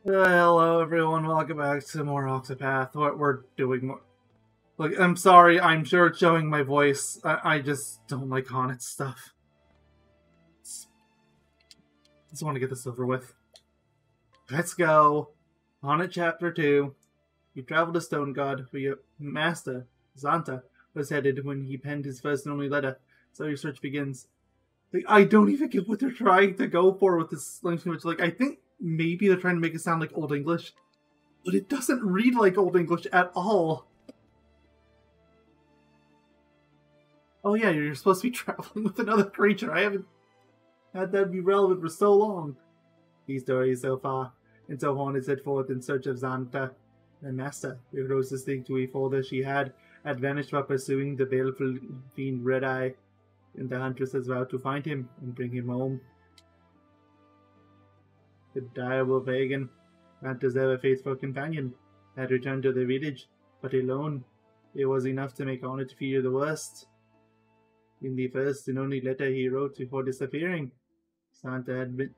Hello everyone, welcome back to more Octopath. What we're doing more. Like, I'm sorry, I'm sure it's showing my voice. I just don't like Haunted stuff. Just want to get this over with. Let's go. Haunted Chapter 2. You travel to Stone God, where your master, Zanta, was headed when he penned his first and only letter. So your search begins. Like, I don't even get what they're trying to go for with this language. Like, I think maybe they're trying to make it sound like Old English. But it doesn't read like Old English at all. Oh yeah, you're supposed to be traveling with another creature. I haven't had that be relevant for so long. These stories so far, and so Horn set forth in search of Xanta, the master. The closest thing to a folder she had vanished while pursuing the baleful fiend Red Eye, and the huntress has vowed to find him and bring him home. The direwolf Hagen, Xanta's ever faithful companion, had returned to the village, but alone. It was enough to make Hornet fear the worst. In the first and only letter he wrote before disappearing, Xanta had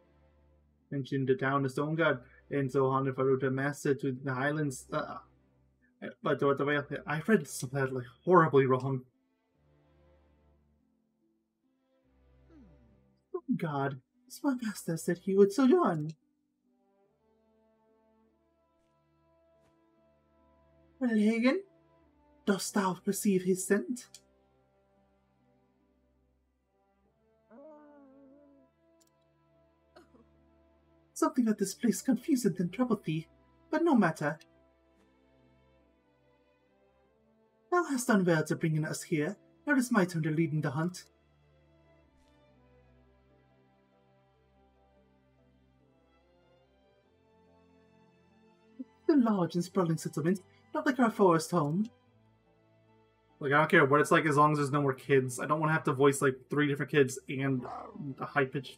mentioned the town of Stoneguard, and so Hornet followed her master to the highlands. But the way I read some of that like horribly wrong. Oh God, my master said he would sojourn. Well, Hagen, dost thou perceive his scent? Something at this place confused and troubled thee, but no matter. Thou hast done well to bring us here. Now it is my turn to lead in the hunt. The large and sprawling settlement, not like our forest home. Like, I don't care what it's like as long as there's no more kids. I don't want to have to voice, like, 3 different kids and a high-pitched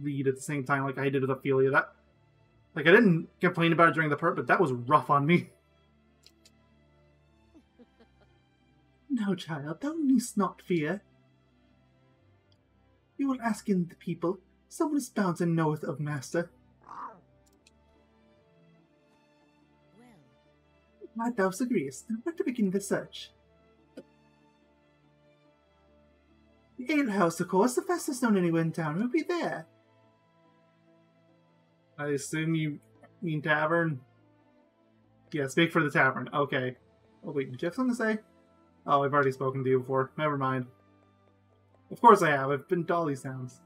read at the same time like I did with Ophelia. That, like, I didn't complain about it during the part, but that was rough on me. No, child, thou needst not fear. We will ask in the people. Someone is bound and knoweth of master. Glad thou agreest. Then where to begin the search? The alehouse, of course, the fastest known anywhere in town. We'll be there. I assume you mean tavern? Yeah, speak for the tavern. Okay. Oh wait, did you have something to say? Oh, I've already spoken to you before. Never mind. Of course I have. I've been to all these towns.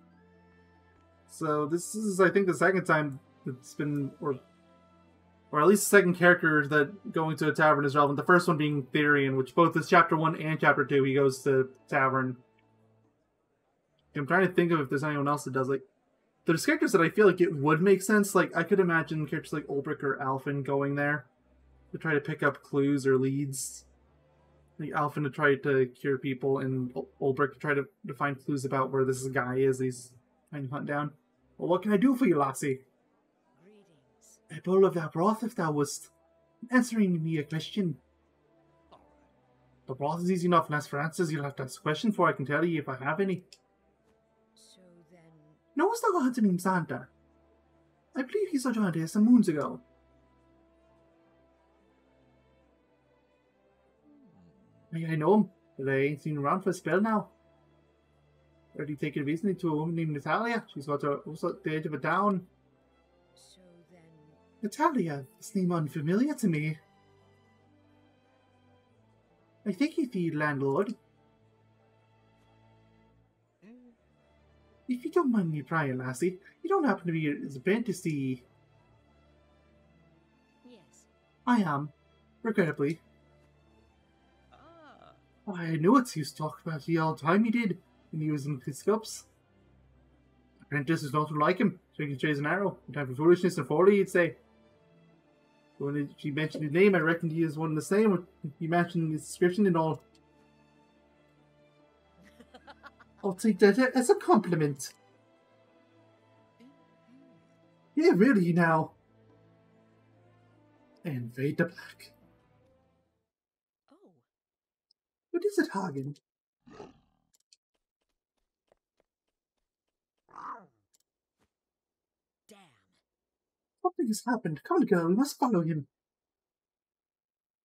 So this is, I think, the second time it's been, or at least the second character that going to a tavern is relevant. The first one being Therian, which both is Chapter 1 and Chapter 2, he goes to tavern. I'm trying to think of if there's anyone else that does, like, there's characters that I feel like it would make sense. Like, I could imagine characters like Ulbrich or Alphen going there to try to pick up clues or leads. Like, Alphen to try to cure people, and Ulbrich to try to find clues about where this guy is he's trying to hunt down. Well, what can I do for you, lassie? Greetings. A bowl of that broth, if thou wast answering me a question. The broth is easy enough, and as for answers, you'll have to ask a question before I can tell you if I have any. So then... Knowest thou a hunter named Xanta? I believe he sojourned here some moons ago. I know him, but I ain't seen him around for a spell now. Already taken recently to a woman named Natalia. She's also at the edge of a town. So then... Natalia, this name unfamiliar to me. I think he's the landlord. If you don't mind me prying, lassie, you don't happen to be his apprentice, Yes. I am, regrettably. I knew it. He used to talk about you all the time, he did, when he was in his scopes. Apprentice is not to like him, so he can chase an arrow. In time for foolishness and folly, he'd say. When she mentioned his name, I reckoned he is one and the same. He mentioned his description and all. I'll take that as a compliment. Yeah, really, now. And fade to black. Oh. What is it, Hagen? Something has happened. Come on, girl, we must follow him.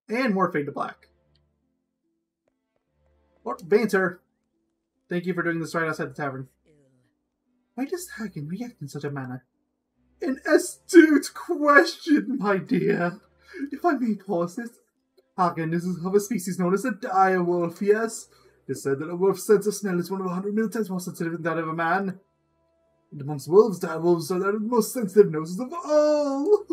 And more fade to black. Lord Banter, thank you for doing this right outside the tavern. Why does Hagen react in such a manner? An astute question, my dear. If I may pause this, Hagen is of a species known as a dire wolf, yes? It is said that a wolf's sense of smell is one of 100 million times more sensitive than that of a man. And amongst wolves, dire wolves are the most sensitive noses of all.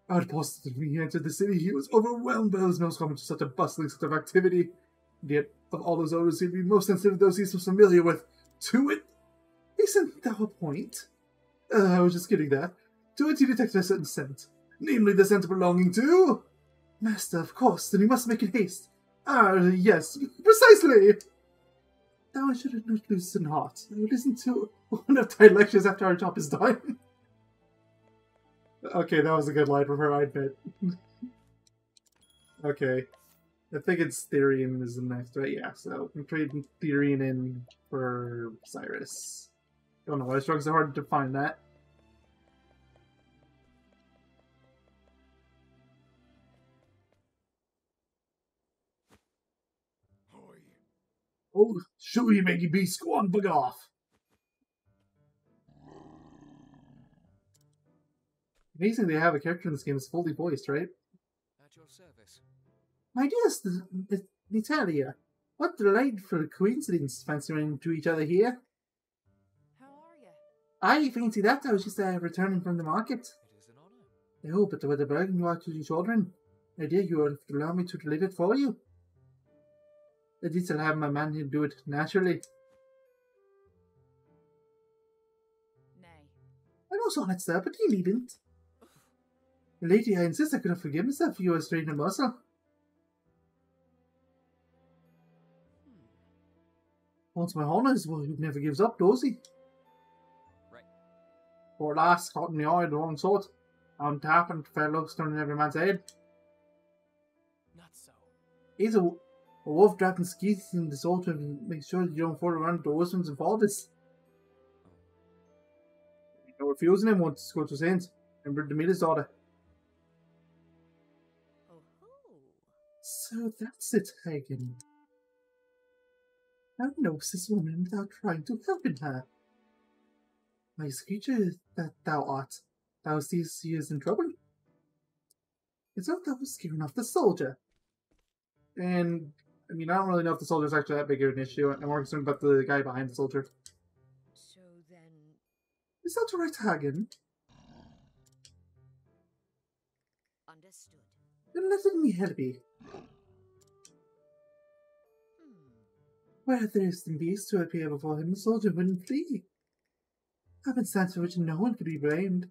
I would post that when he entered the city, he was overwhelmed by those nose coming to such a bustling sort of activity. And yet, of all those odors, he'd be most sensitive to those he's so familiar with. To it, isn't that a point? I was just kidding there. To it, he detected a certain scent, namely the scent belonging to... Master, of course, then we must make it haste. Ah, yes, precisely! Now I should not loosen heart. I will listen to one of thy lectures after our job is done. Okay, that was a good line from her, I admit. Okay. I think it's Therian is the next, right? Yeah, so I'm trading Therian in for Cyrus. Don't know why I struggle so hard to find that. Oh, sure you make beast, go on, bug off. Amazing they have a character in this game that's fully voiced, right? At your service. My dearest Natalia, what delightful coincidence fancy running into each other here. How are you? I fancy that I was just returning from the market. It is an honor. Oh, but with the burden you are to your children, I dare you will allow me to deliver it for you. I did still have my man here do it naturally. Nay. I know so honest, sir, but you needn't. Lady, I insist I could have forgiven myself for you a strange morsel. Once my honours, well, he never gives up, does he? Right. Poor lass, caught in the eye of the wrong sort. On tap and fair looks turning every man's head. Not so. He's a wolf dropping skis in the salt to make sure that you don't fall around the husbands and fathers. No refusing him once to go to Saints. Remember the miller's daughter. Oh ho. So that's it, Hagen. Thou knowest this woman without trying to help in her. Nice creature that thou art. Thou seest she is in trouble. It's not thou was scaring off the soldier. And, I mean, I don't really know if the soldier's actually that big of an issue. I'm more concerned about the guy behind the soldier. So then... Is that right, Hagen? Understood. Then let me help you. Where there is the beast to appear before him, the soldier wouldn't flee. Happenstance for which no one could be blamed.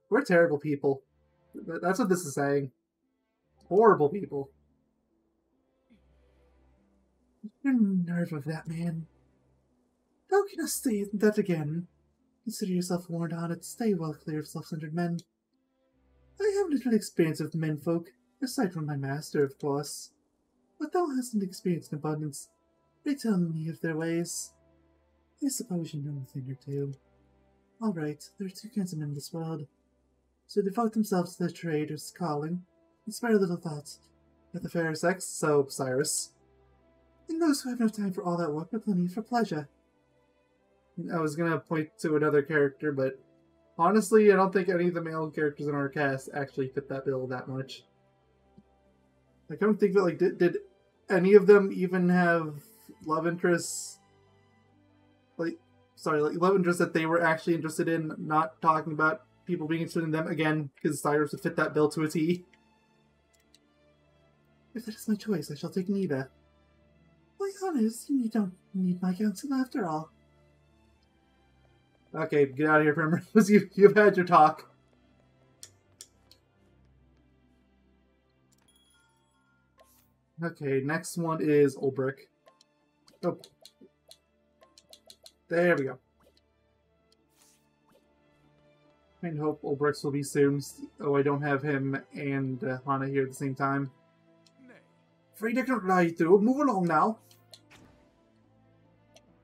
We're terrible people. That's what this is saying. Horrible people. You're nerve of that man. How can I say that again? Consider yourself warned on it. Stay well clear of self-centered men. I have little experience with menfolk, aside from my master, of course. But thou hast experience in abundance. They tell me of their ways. I suppose you know a thing or two. Alright, there are two kinds of men in this world. So devote themselves to their trade or calling, and spare little thought at the fairer sex, so Cyrus. And those who have no time for all that work with no need for pleasure. I was gonna point to another character, but honestly, I don't think any of the male characters in our cast actually fit that bill that much. I don't think that, like, did any of them even have love interests? Like, sorry, like, love interests that they were actually interested in, not talking about people being interested in them, again, because Cyrus would fit that bill to a T. If that is my choice, I shall take neither. My honest, you don't need my counsel after all. Okay, get out of here, Primrose. You've had your talk. Okay, next one is Ulbrich. Oh. There we go. I hope Ulbrich's will be soon. Oh, I don't have him and Hana here at the same time. Afraid I can't lie through. Move along now.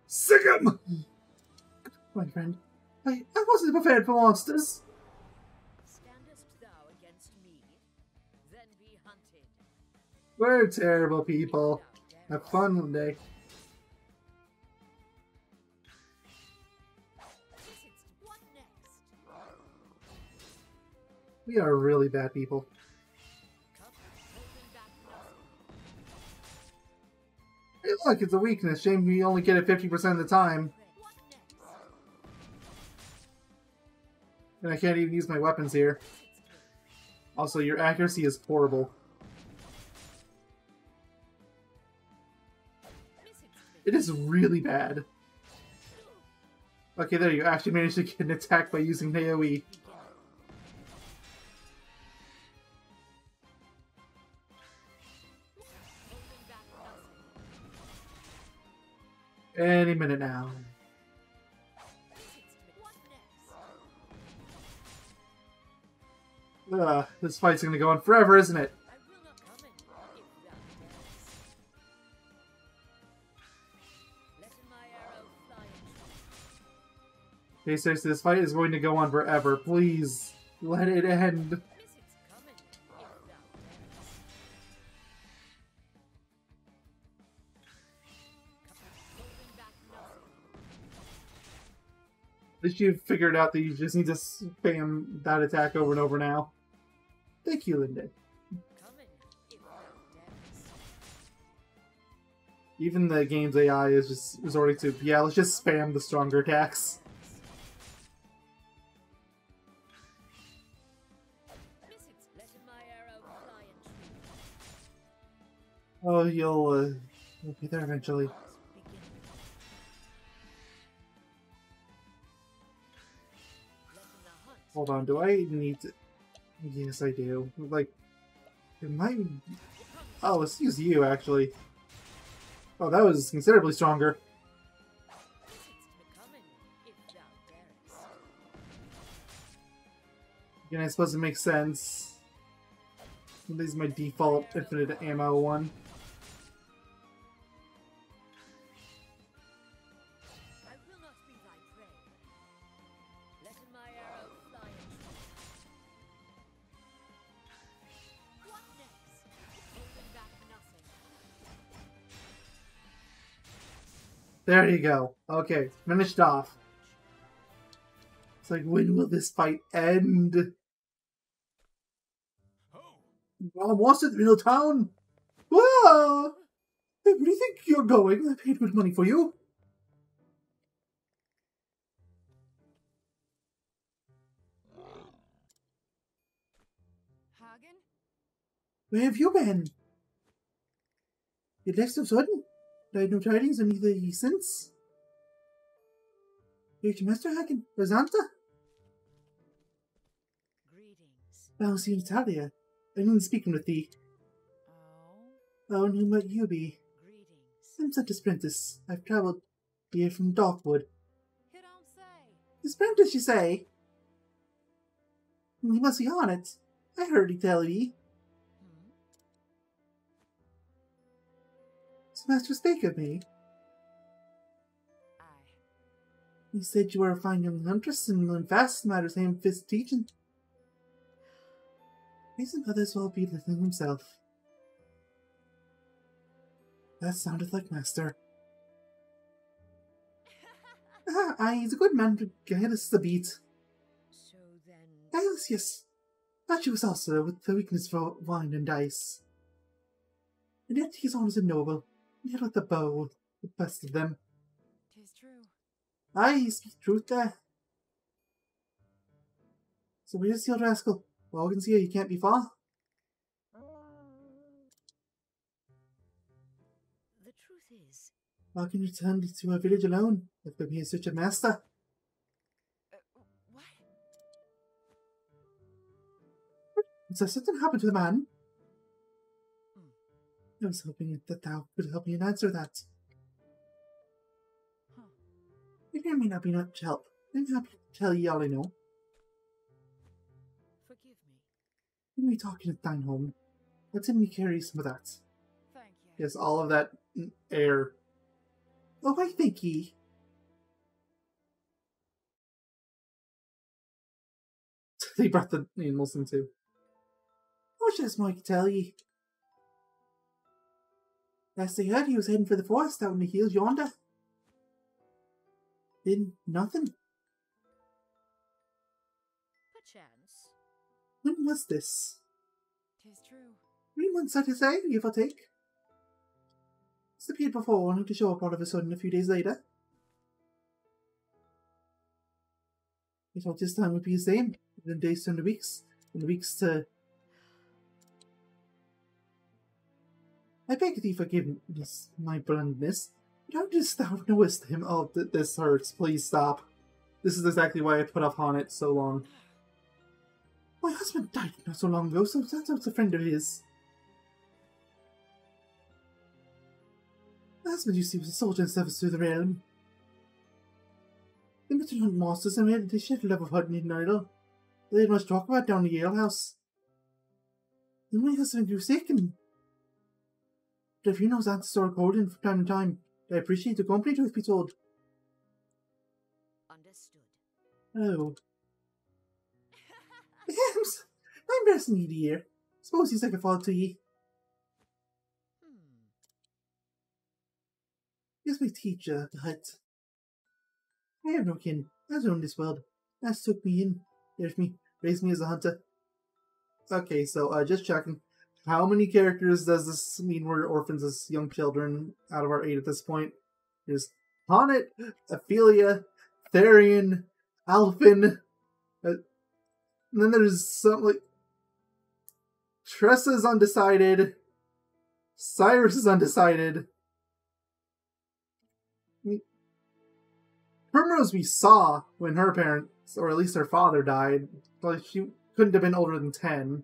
Sick him! My friend, I wasn't prepared for monsters. Standest thou against me? Then be hunted. We're terrible people. If thou Have darest. fun one day. What next? We are really bad people. Come, holding back nothing. Hey, look, it's a weakness. Shame we only get it 50% of the time. What next? And I can't even use my weapons here. Also, your accuracy is horrible. It is really bad. Okay, there you actually managed to get an attack by using AoE. Holding back nothing. Any minute now. What next? This fight's gonna go on forever, isn't it? I will not come in if thou darest. Let my arrow fly and Okay, seriously, this fight is going to go on forever. Please, let it end. miss its coming if thou darest. Holding back nothing. At least you've figured out that you just need to spam that attack over and over now. Thank you, Linden. Coming if thou darest. Even the game's AI is just resorting to, yeah, let's just spam the stronger attacks. Miss its letting my arrow fly and true. Oh, you'll be there eventually. Begin. Letting the hunt. Hold on, do I need to... Yes, I do. Like, it might... Oh, let's use you, actually. Oh, that was considerably stronger. Miss its coming if thou darest. Again, I suppose it makes sense. This is my default infinite ammo one. I will not be thy prey. Letting my arrow fly and true. What next? Holding back nothing. There you go. Okay, finished off. It's like, when will this fight end? Oh, Almost at the middle town. Whoa! Where do you think you're going? I paid good money for you. Hagen? Where have you been? You left so sudden. I had no tidings of either ye since. Great Master Hagen, where's Anta? Greetings. Thou seems Talia. I mean speaking with thee. Oh, And who might you be? greetings. I'm Santa's apprentice. I've travelled here from Darkwood. You don't say. His apprentice, you say? He must be on it. I heard he tell ye. Hmm? His master spake of me. Aye. He said you were a fine young huntress and learned fast matters ham-fist teaching. Reason others will be little himself. That sounded like master. Aye, he's a good man to get us the beat. So then, Yes. That was also with the weakness for wine and dice. And yet he's honest and noble, and yet with the bow, the best of them. 'tis true. Aye, he speaks truth there. So where's the old rascal? Logan's here, he can't be far. The truth is, Logan returned to her village alone, if there be in such a master. what? Has something happened to the man? Hmm. I was hoping that thou could help me and answer that. Huh. It may or may not be much help. I'm happy to tell ye all I know. Forgive me. When we talking at thine home, let me carry some of that. Thank you. Yes, all of that air. Oh, I think ye. They brought the animals in too. What's this Mike tell ye? Last I heard, he was heading for the forest out in the hills yonder. Then nothing. Perchance. When was this? 'Tis true. 3 months, I'd say, give or take. Disappeared before, only to show up all of a sudden a few days later. I thought this time would be the same. Then days turned to weeks, and the weeks to... I beg thee forgiveness, my bluntness, but how didst thou knowest him? Oh, this hurts. Please stop. This is exactly why I put off on it so long. My husband died not so long ago, so turns out a friend of his. My husband, you see, was a soldier in service to the realm. They met to hunt monsters and they shared a love of hunting in idle. They had much talk about down the ale house. Then my husband grew sick and... But if you know that story coding from time to time, I appreciate the company, truth be told. Understood. Oh. I'm resting you, dear. Suppose he's like a father to ye. He's my teacher, but... I have no kin. I was in this world. That's took me in. There's me. Raised me as a hunter. Okay, so, just checking. How many characters does this mean we're orphans as young children out of our 8 at this point? There's Honnet, Ophelia, Therian, Alphin, and then there's some, like... Tressa's undecided. Cyrus is undecided. I mean, Primrose we saw when her parents, or at least her father, died. But she couldn't have been older than 10.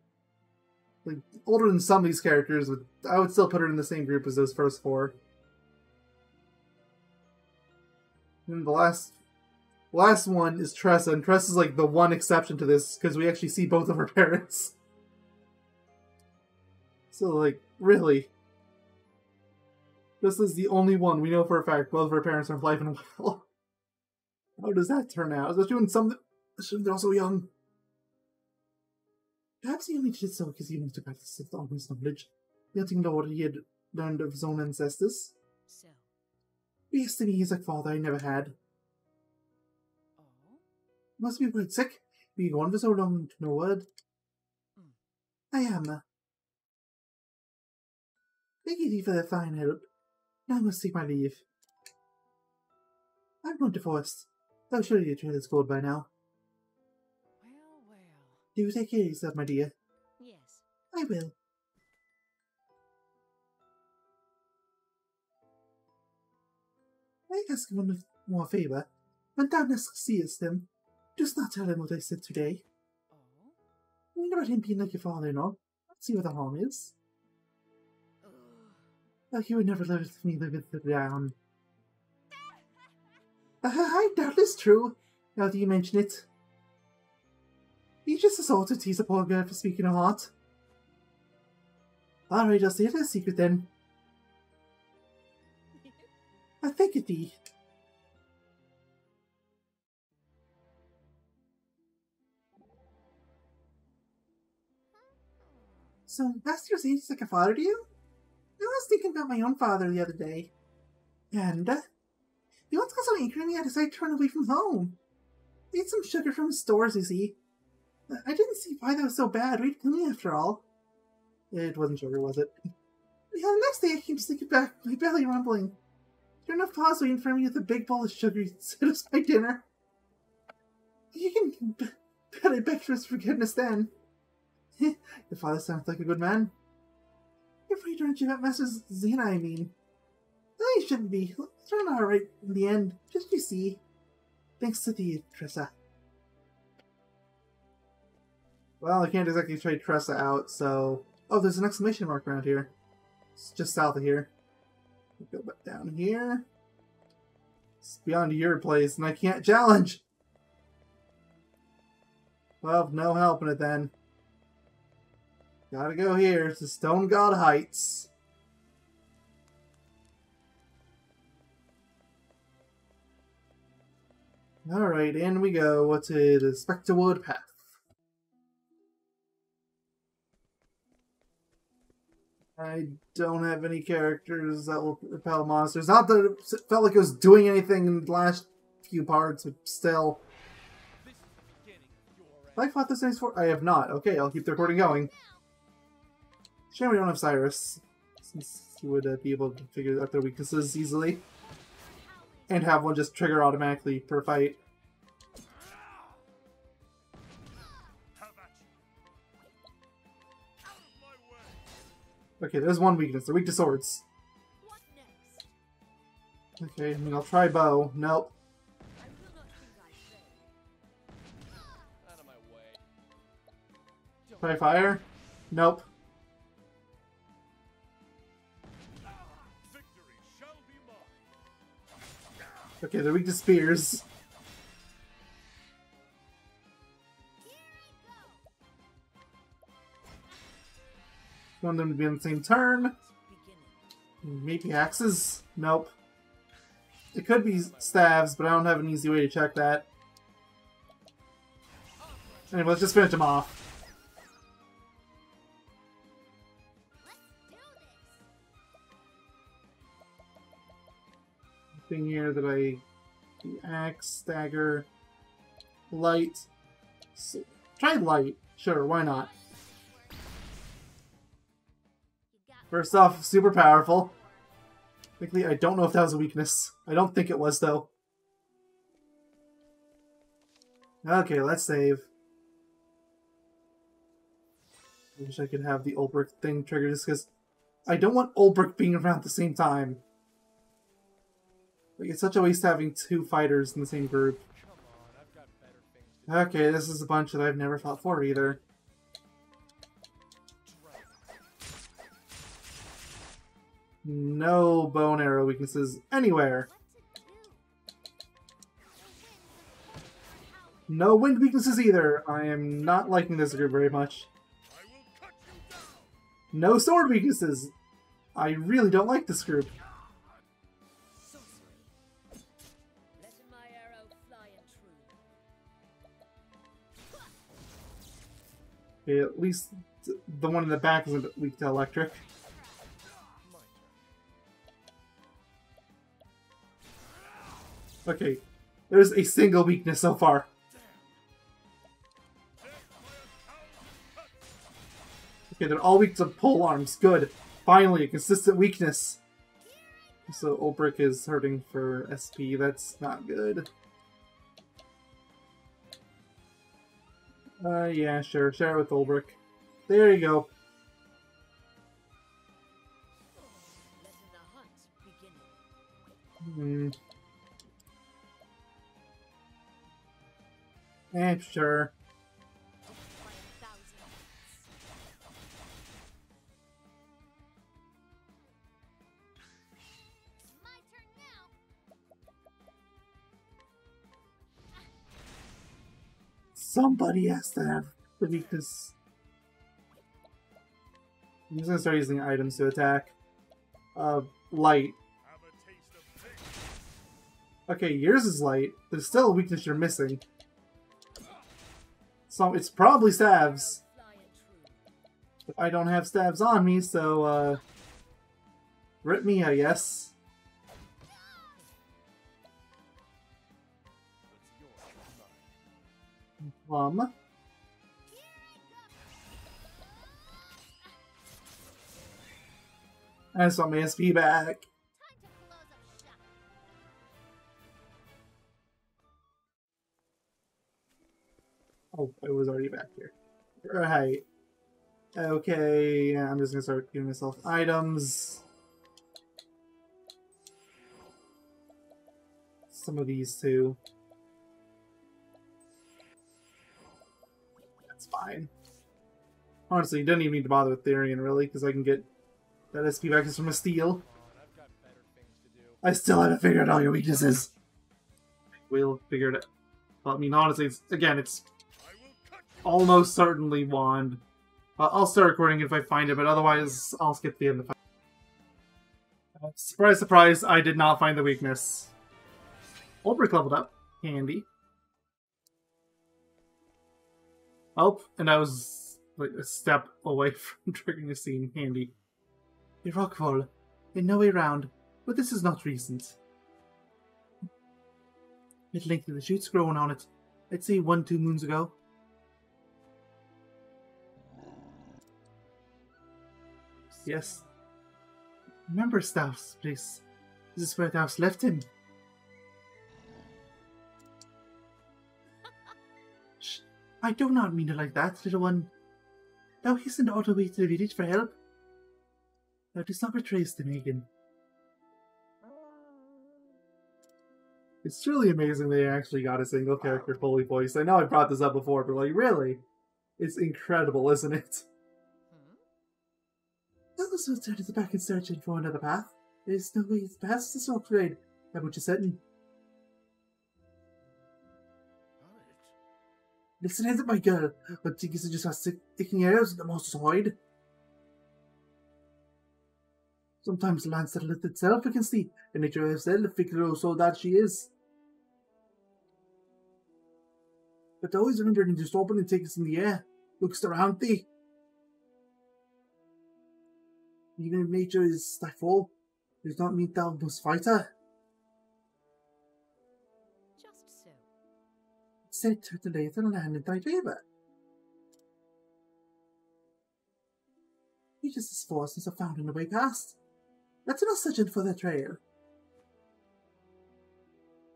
Like, older than some of these characters, but I would still put her in the same group as those first 4. And the last one is Tressa, and Tressa's like the one exception to this, because we actually see both of her parents. So, like, really. This is the only one we know for a fact both of her parents are alive and well. How does that turn out? Especially when they're also young. Perhaps he only did so because he wanted to practice all his knowledge, letting know what he had learned of his own ancestors. So. Yes, to me, he's like father I never had. Oh? Must be quite sick, being gone for so long to no word. I am. Thank you for the fine help. Now I must take my leave. I'm going to forest. Though surely your trail is cold by now. Well, well. Do take care of yourself, my dear. Yes. I will. I ask him one more favour. When thou next seest him, just not tell him what I said today. Oh? I mean about him being like your father-in-law. Let's see what the harm is. Oh, he would never let me live it down. I doubt it's true, now that you mention it. You just assaulted to tease a poor girl for speaking her heart. Alright, I'll say it as a secret then. I thank you, thee. So, Master was he's like a father to you? I was thinking about my own father the other day. And, he once got so angry at me I decided to run away from home. I ate some sugar from his stores, you see. I didn't see why that was so bad. We'd kill me after all. It wasn't sugar, was it? Yeah, the next day I came sneaking back, my belly rumbling. Sure enough, Pa's waiting for me with a big bowl of sugar he said was my dinner. You can bet I begged for his forgiveness then. Your father sounds like a good man. You're afraid, aren't you, about Master Xena, I mean? No, you shouldn't be. It's turned out alright in the end, just you see. Thanks to thee, Tressa. Well, I can't exactly trade Tressa out, so... Oh, there's an exclamation mark around here. It's just south of here. Go back down here. It's beyond your place, and I can't challenge! Well, no helping it then. Gotta go here to Stone God Heights. Alright, in we go to the Specterwood Path. I don't have any characters that will repel monsters. Not that it felt like it was doing anything in the last few parts, but still. This is the beginning of your Have I fought this thing before? I have not. Okay, I'll keep the recording going. Shame we don't have Cyrus, since he would be able to figure out their weaknesses easily. And have one just trigger automatically per fight. Okay, there's one weakness. They're weak to swords. What next? Okay, I mean, I'll try bow. Nope. I will not be thy prey. Out of my way. Try fire. Nope. Victory shall be mine. Okay, they're weak to spears. Want them to be on the same turn. Beginning. Maybe axes? Nope. It could be staves, but I don't have an easy way to check that. Anyway, let's just finish them off. Thing here that the axe, dagger, light. So, try light. Sure, why not? First off, super powerful. Frankly, I don't know if that was a weakness. I don't think it was, though. Okay, let's save. I wish I could have the Ulbrich thing triggered just because I don't want Ulbrich being around at the same time. Like, it's such a waste having two fighters in the same group. Come on, I've got better things to do. Okay, this is a bunch that I've never fought for either. No bow and arrow weaknesses anywhere. No wind weaknesses either. I am not liking this group very much. No sword weaknesses. I really don't like this group. Letting my arrow fly and true. Okay, at least the one in the back isn't weak to electric. Okay, there's a single weakness so far. Okay, they're all weak to pole arms. Good. Finally, a consistent weakness. So Ulbrich is hurting for SP. That's not good. Yeah, sure. Share it with Ulbrich. There you go. Letting the hunt begin. Sure. By a thousand cuts. My turn now. Somebody has to have the weakness. I'm just gonna start using items to attack. Light. Okay, yours is light. There's still a weakness you're missing. So it's probably staves. Fly and true. But I don't have staves on me, so rip me, I guess. Plum. I just want my SP back. Time to close up shop. Oh, I was already back here. Right. Okay, I'm just gonna start giving myself items. Some of these too. That's fine. Honestly, you don't even need to bother with Therian, really, because I can get that SP back just from a steal. I've got better things to do. I still haven't figured out all your weaknesses. We'll figure it out. Well, I mean, honestly, it's almost certainly wand. I'll start recording if I find it, but otherwise, I'll skip the end of the fight. Surprise, surprise, I did not find the weakness. Ulbrich leveled up. Handy. Oh, and I was like a step away from triggering a scene. Handy. A rockfall. In no way round, but this is not recent. It linked to the shoots growing on it. I'd say 1-2 moons ago. Yes. Remember Staff's place. This is where Staff's left him. Shh. I do not mean it like that, little one. Thou hastened all the way to the village for help. Thou didst not betray us to Megan. It's truly amazing they actually got a single character fully voiced. I know I brought this up before, but like, really? It's incredible, isn't it? I was returned to the back and searching for another path. There's no way it's past the sword trade. How about you setting? Listen, is it my girl? But think you just got sticking arrows at the monster's hide? Sometimes the land settleth itself against thee, and nature herself figure so that she is. But always remember to just open and take us in the air. Looks around thee. Even if nature is thy foe, does not mean thou must fight her. Just so. Set her to lay the land in thy favour. Nature's forces are found in the way past. Let's not search for the trail.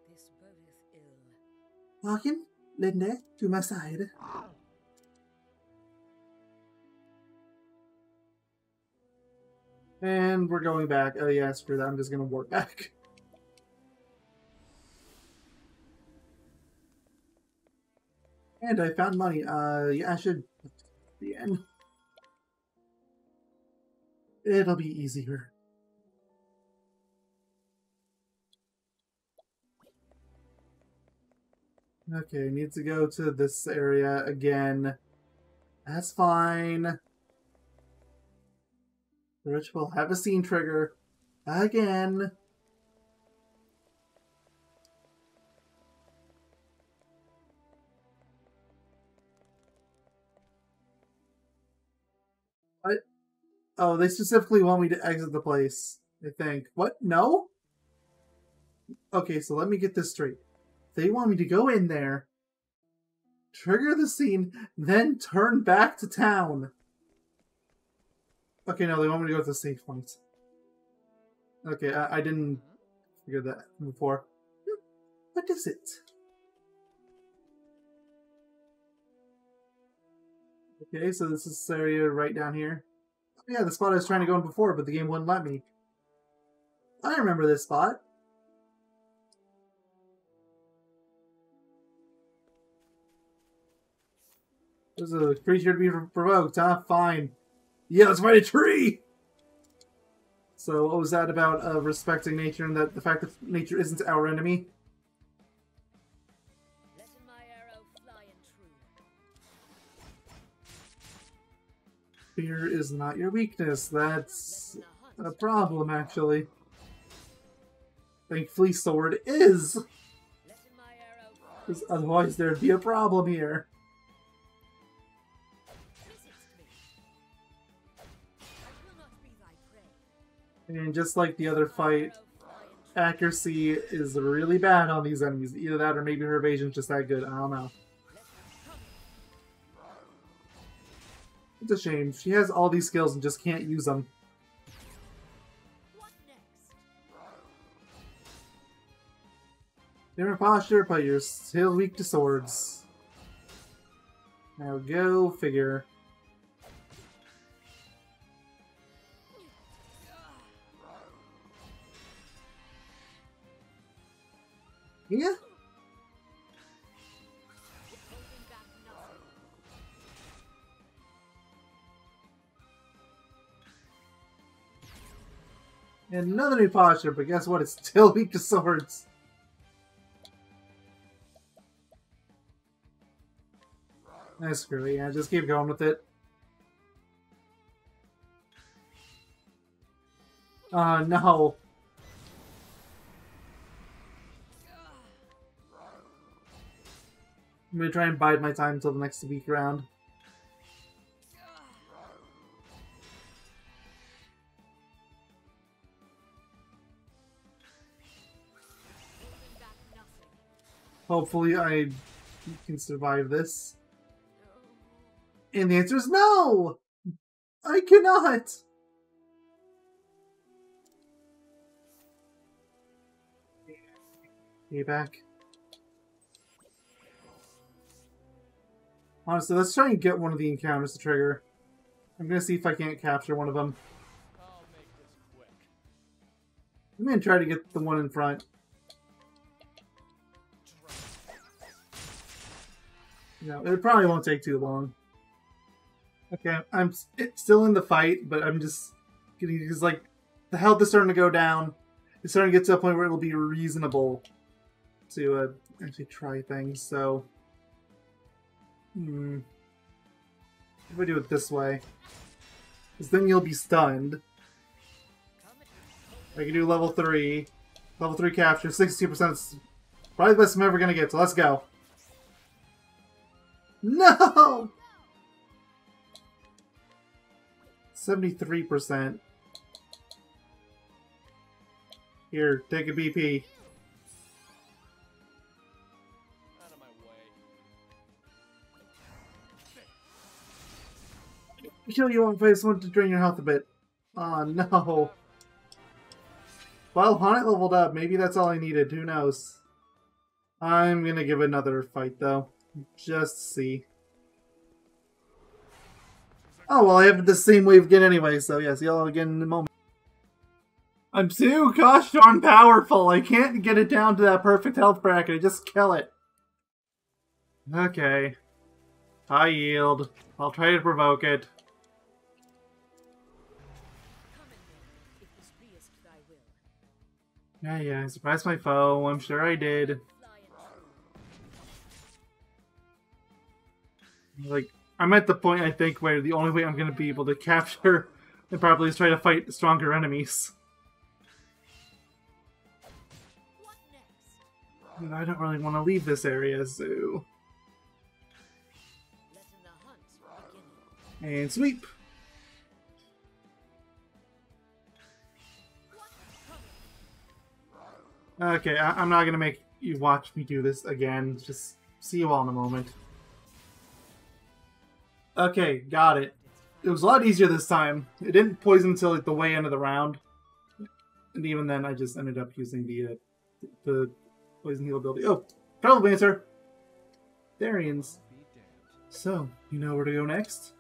This bodeth ill. Hearken, Linda, to my side. And we're going back. Oh yeah, screw that. I'm just gonna work back. And I found money. Yeah, I should. The end. It'll be easier. Okay, need to go to this area again. That's fine. The ritual have a scene trigger. Again. What? Oh, they specifically want me to exit the place, I think. What? No? Okay, so let me get this straight. They want me to go in there, trigger the scene, then turn back to town. Okay, no, they want me to go to the safe point. Okay, I didn't figure that before. What is it? Okay, so this is this area right down here. Oh, yeah, the spot I was trying to go in before, but the game wouldn't let me. I remember this spot. There's a creature to be provoked, huh? Fine. Yeah, let's find a tree! So what was that about respecting nature and that the fact that nature isn't our enemy? Letting my arrow fly and true. Fear is not your weakness. That's a problem, actually. Thankfully, sword is! Letting my arrow fly. Because otherwise there'd be a problem here. And just like the other fight, accuracy is really bad on these enemies. Either that or maybe her evasion's just that good. I don't know. It's a shame. She has all these skills and just can't use them. What next? Different posture, but you're still weak to swords. Now go figure. Yeah? Holding back nothing. And another new posture, but guess what? It's still weak to swords. Screw it. Yeah, just keep going with it. No. I'm gonna try and bide my time until the next week round. Hopefully I can survive this. And the answer is no! I cannot! Get back. Honestly, let's try and get one of the encounters to trigger. I'm gonna see if I can't capture one of them. I'll make this quick. I'm gonna try to get the one in front. No, it probably won't take too long. Okay, it's still in the fight, but I'm just getting, because like, the health is starting to go down. It's starting to get to a point where it'll be reasonable to actually try things, so... If I do it this way, because then you'll be stunned. I can do level 3. Level 3 capture, 62% is probably the best I'm ever going to get, so let's go. No! 73%. Here, take a BP. Out of my way. Kill you off, I just want to drain your health a bit. Oh no. Well, Haunted leveled up. Maybe that's all I needed. Who knows? I'm gonna give it another fight though. Just to see. Oh, well, I have the same wave again anyway, so yeah, see y'all again in a moment. I'm too gosh darn powerful. I can't get it down to that perfect health bracket. I just kill it. Okay. High yield. I'll try to provoke it. Come in then, if this beest thy will. Yeah, I surprised my foe. I'm sure I did. Fly and Like, I'm at the point, I think, where the only way I'm going to be able to capture and probably is try to fight stronger enemies. what next? And I don't really want to leave this area, so... Letting the hunt begin. And sweep! Okay, I'm not going to make you watch me do this again. Just see you all in a moment. Okay, got it. It was a lot easier this time. It didn't poison until like the way end of the round. And even then, I just ended up using the poison heal ability. Oh, Travel Banter! Darians. So, you know where to go next?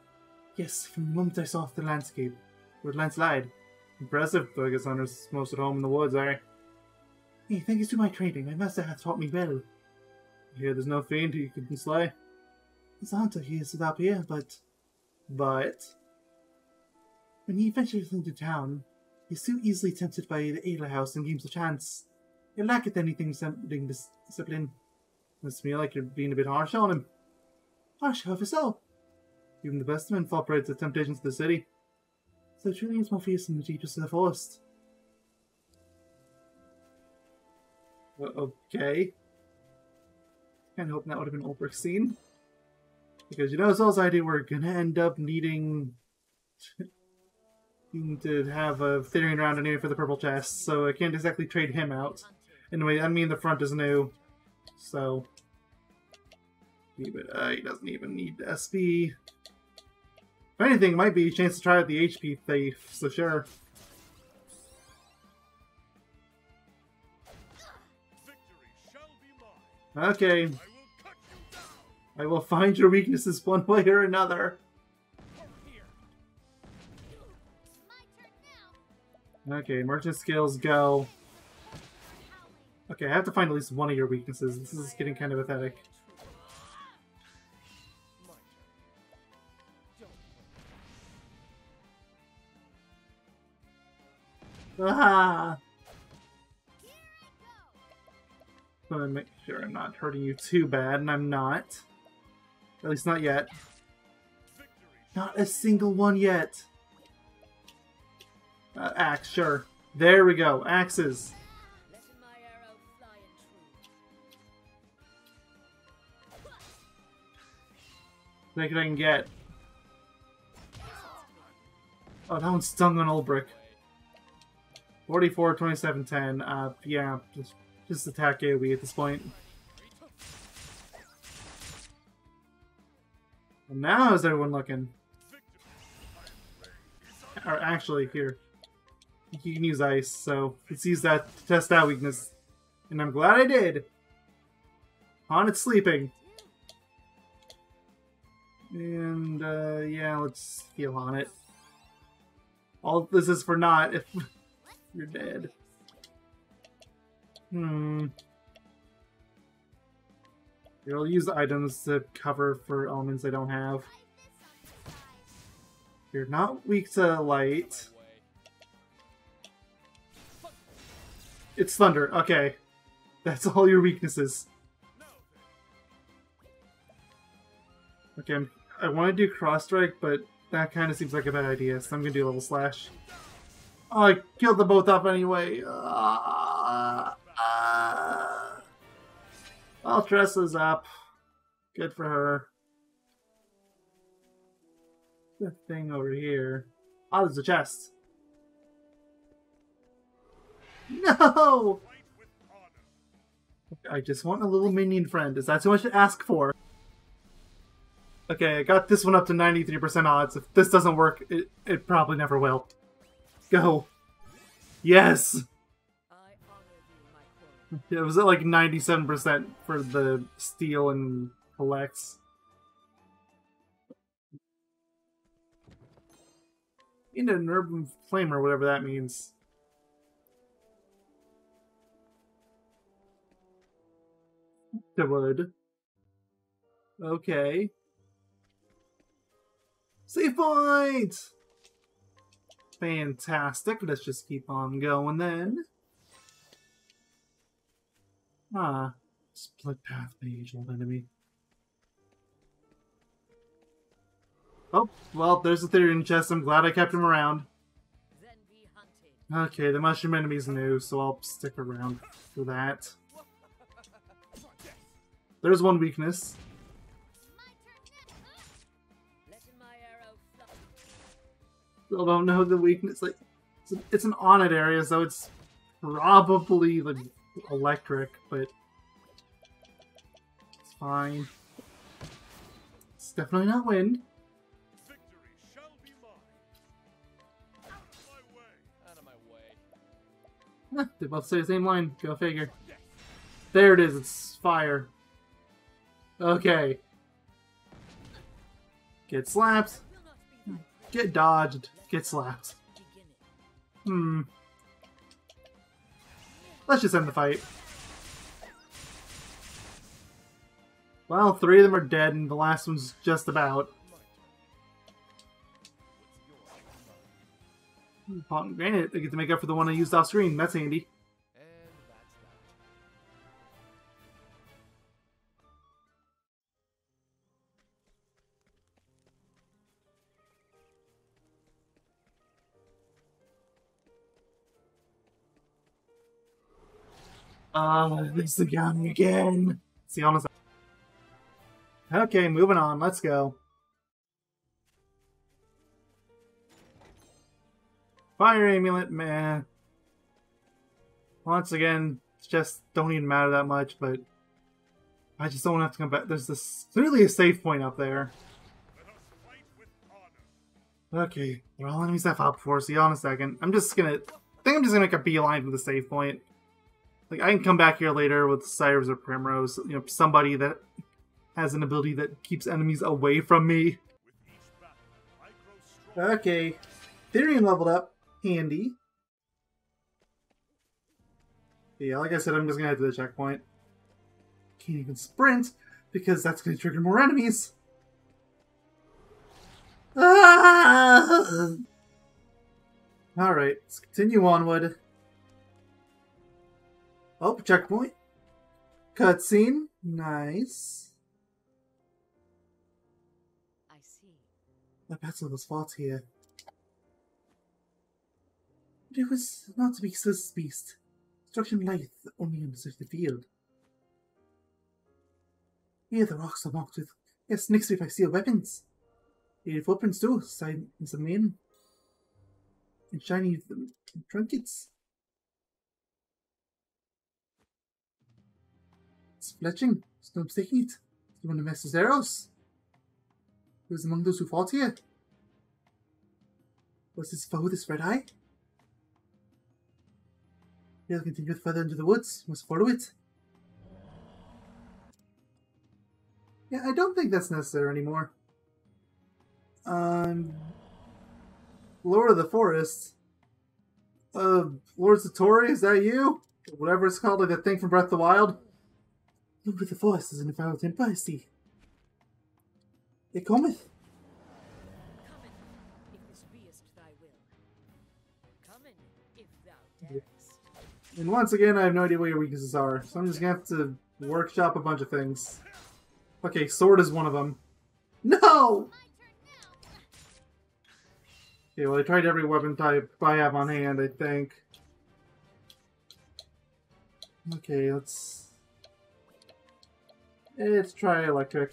Yes, from the moment I saw the landscape. Where'd Lance lied. Impressive, though I guess Hunter's most at home in the woods, eh? Hey, thanks to my training, my master hath taught me well. I hear there's no fiend you can slay. He's a hunter, he is without here, but... When he ventures into town, he's too easily tempted by the alehouse and games of chance. He lacketh anything resembling discipline. Looks to me like you're being a bit harsh on him. Harsh, however so? Even the best men fall prey to the temptations of the city. So truly is more fierce than the deepest of the forest. Okay. Kinda hoping that would have been Ulbricht's scene. Because you know as well as I do, we're gonna end up needing to have a Therian round anyway for the purple chest, so I can't exactly trade him out. Anyway, I mean the front is new, so... He doesn't even need SP. If anything, it might be a chance to try out the HP thief, so sure. Victory shall be mine. Okay, I will cut you down. I will find your weaknesses one way or another. Over here. My turn now. Okay, merchant skills go. Okay, I have to find at least one of your weaknesses. This is getting kind of pathetic. My turn. Don't Ah! Here I I'm gonna make sure I'm not hurting you too bad, and I'm not. At least not yet. Victory. Not a single one yet. Axe, sure. There we go. Axes. Letting my arrow fly and true. Take it I can get. Oh, that one stung on Ulbrich. 44, 27, 10. Yeah, just attack AoE at this point. And now how's everyone looking? Or actually, here. You can use ice, so let's use that to test that weakness. And I'm glad I did. On it's sleeping. And, yeah, let's heal on it. All this is for naught if you're dead. Here, I'll use items to cover for elements I don't have. You're not weak to light. It's thunder. Okay. That's all your weaknesses. Okay, I want to do cross strike, but that kind of seems like a bad idea, so I'm going to do level slash. Oh, I killed them both off anyway. Well, Tress is up. Good for her. The thing over here. Oh, there's a chest. No! I just want a little minion friend. Is that too much to ask for? Okay, I got this one up to 93% odds. If this doesn't work, it probably never will. Go. Yes! I honor thee, my queen. It was at like 97% for the steel and collects. Into an urban flame or whatever that means. The wood. Okay. Save point! Fantastic. Let's just keep on going then. Ah. Split path page, old enemy. Oh, well, there's a Therian chest. I'm glad I kept him around. Then be hunted. Okay, the mushroom enemy's new, so I'll stick around for that. There's one weakness. Letting my arrow fly. Still don't know the weakness. Like, it's an on-it area, so it's probably like electric, but it's fine. It's definitely not wind. Victory shall be mine. Out of my way. Out of my way. They both say the same line. Go figure. There it is. It's fire. Okay. Get slapped. Will not be thy Get dodged. Get slapped. beginning. Let's just end the fight. Well, 3 of them are dead, and the last one's just about. Granted, I get to make up for the one I used off screen. That's handy. And that's that. This is gun again. See, honest. Okay, moving on. Let's go. Fire amulet, meh. Once again, just don't even matter that much, but I just don't have to come back. There's this clearly a save point up there. Let us fight with honor. Okay, they're all enemies I've fought before. See, on a second. I think I'm just gonna make a beeline for the save point. Like, I can come back here later with Cyrus or Primrose, you know, somebody that has an ability that keeps enemies away from me. With each battle, I grow stronger. Okay, Therian leveled up. Handy. Yeah, like I said, I'm just gonna head to the checkpoint. Can't even sprint, because that's gonna trigger more enemies. Ah! Alright, let's continue onward. Oh, checkpoint. Cutscene. Nice. I see. The battle was fought here. But it was not to be this beast. Destruction lieth only on the field. Here the rocks are marked with, yes, next week I see weapons. They have footprints too, side in some name. And shiny trinkets. It's fletching. There's no mistaking it. It's one of Master's arrows. was among those who fought here? Was his foe this red eye? He'll continue further into the woods. We must follow it. Yeah, I don't think that's necessary anymore. Lord of the Forest. Lord Satori, is that you? Whatever it's called, like that thing from Breath of the Wild. Lord of the Forest is in the Vile Temple, I see. It cometh. Coming, if this beest thy will. Coming, if thou darest. And once again, I have no idea what your weaknesses are, so I'm just gonna have to workshop a bunch of things. Okay, sword is one of them. No! Okay, well, I tried every weapon type I have on hand, I think. Okay, let's try electric.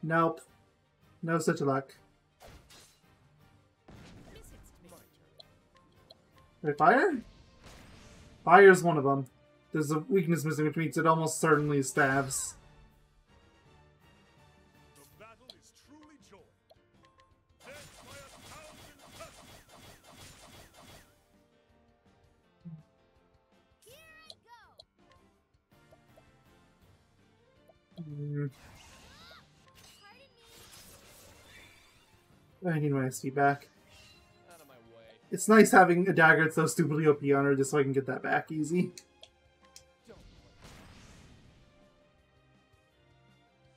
Nope. No such luck. Wait, fire? Fire's one of them. There's a weakness missing, which means it almost certainly stabs. The battle is truly joy. Death by 1,000 cuts. I need my SP back. Out of my way. It's nice having a dagger that's so stupidly OP on her just so I can get that back easy. Don't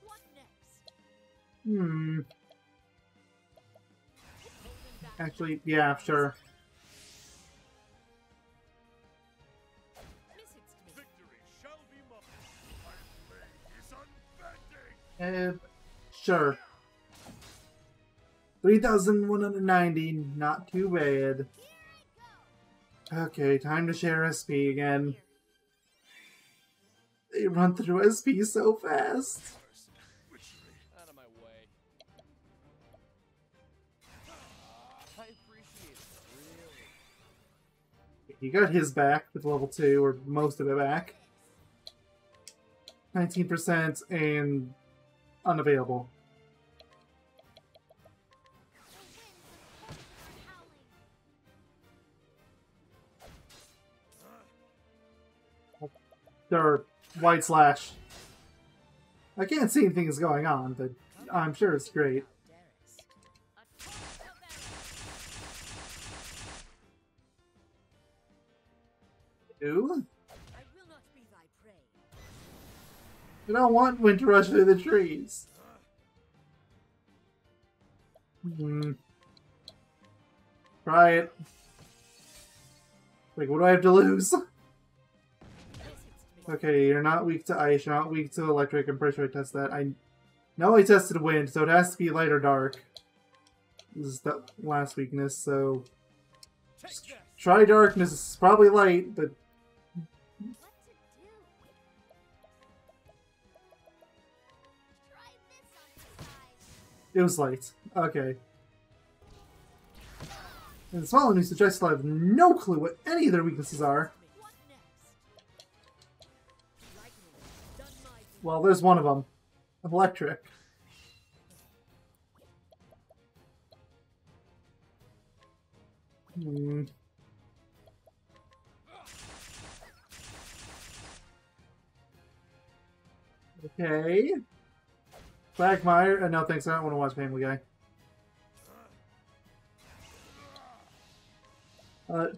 What next? Actually, yeah, sure. Victory shall be mine. My blade is unbending. Sure. 3,190, not too bad. Okay, time to share SP again. They run through SP so fast. Out of my way. I appreciate it, really. He got his back with level 2, or most of it back. 19% and unavailable. Or white slash. I can't see anything is going on, but I'm sure it's great. Ew. I will not be thy prey. I don't want wind to rush through the trees. Try it. Like, what do I have to lose? Okay, you're not weak to ice, you're not weak to electric. I'm pretty sure I tested that. I know I tested wind, so it has to be light or dark. This is the last weakness, so try darkness. It's probably light, but What to do? Try this on your side. it was light. Okay. And the small enemies, which I still have no clue what any of their weaknesses are. What next? Lightning, done my duty. Well, there's one of them. Electric. Okay. Quagmire. No, thanks. I don't want to watch Family Guy.